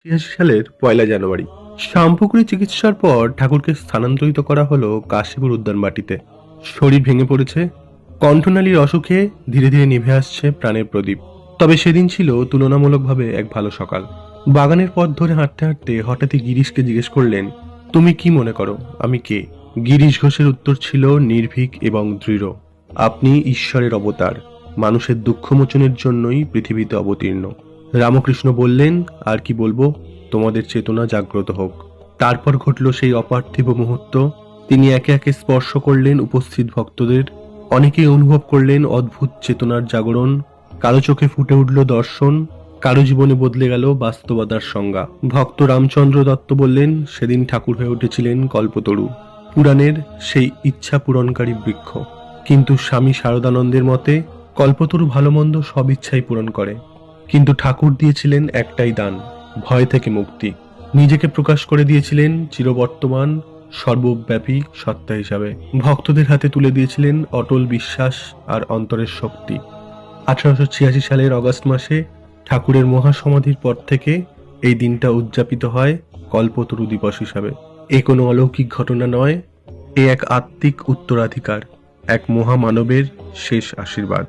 সালের ১লা জানুয়ারি শ্যামপুকুরে চিকিৎসার পর ঠাকুরকে স্থানান্তরিত করা হলো কাশীপুর উদ্যানবাটিতে। শরীর ভেঙে পড়েছে, কণ্ঠনালীর অসুখে ধীরে ধীরে নিভে আসছে প্রাণের প্রদীপ। তবে সেদিন ছিল তুলনামূলকভাবে এক ভালো সকাল। বাগানের পথ ধরে হাঁটতে হাঁটতে হঠাৎই গিরিশকে জিজ্ঞেস করলেন, তুমি কি মনে করো আমি কে? গিরিশ ঘোষের উত্তর ছিল নির্ভীক এবং দৃঢ়, আপনি ঈশ্বরের অবতার, মানুষের দুঃখ মোচনের জন্যই পৃথিবীতে অবতীর্ণ। রামকৃষ্ণ বললেন, আর কি বলবো, তোমাদের চেতনা জাগ্রত হোক। তারপর ঘটল সেই অপার্থিব মুহূর্ত। তিনি একে একে স্পর্শ করলেন উপস্থিত ভক্তদের। অনেকেই অনুভব করলেন অদ্ভুত চেতনার জাগরণ। কারো চোখে ফুটে উঠল দর্শন, কারো জীবনে বদলে গেল বাস্তবতার সংজ্ঞা। ভক্ত রামচন্দ্র দত্ত বললেন, সেদিন ঠাকুর হয়ে উঠেছিলেন কল্পতরু, পুরাণের সেই ইচ্ছা পূরণকারী বৃক্ষ। কিন্তু স্বামী শারদানন্দের মতে কল্পতরু ভালো মন্দ সব ইচ্ছাই পূরণ করে, কিন্তু ঠাকুর দিয়েছিলেন একটাই দান, ভয় থেকে মুক্তি। নিজেকে প্রকাশ করে দিয়েছিলেন চিরবর্তমান সর্বব্যাপী সত্তা হিসাবে। ভক্তদের হাতে তুলে দিয়েছিলেন অটল বিশ্বাস আর অন্তরের শক্তি। 1886 সালের অগাস্ট মাসে ঠাকুরের মহাসমাধির পর থেকে এই দিনটা উদযাপিত হয় কল্পতরু দিবস হিসাবে। এ কোনো অলৌকিক ঘটনা নয়, এ এক আত্মিক উত্তরাধিকার, এক মহামানবের শেষ আশীর্বাদ।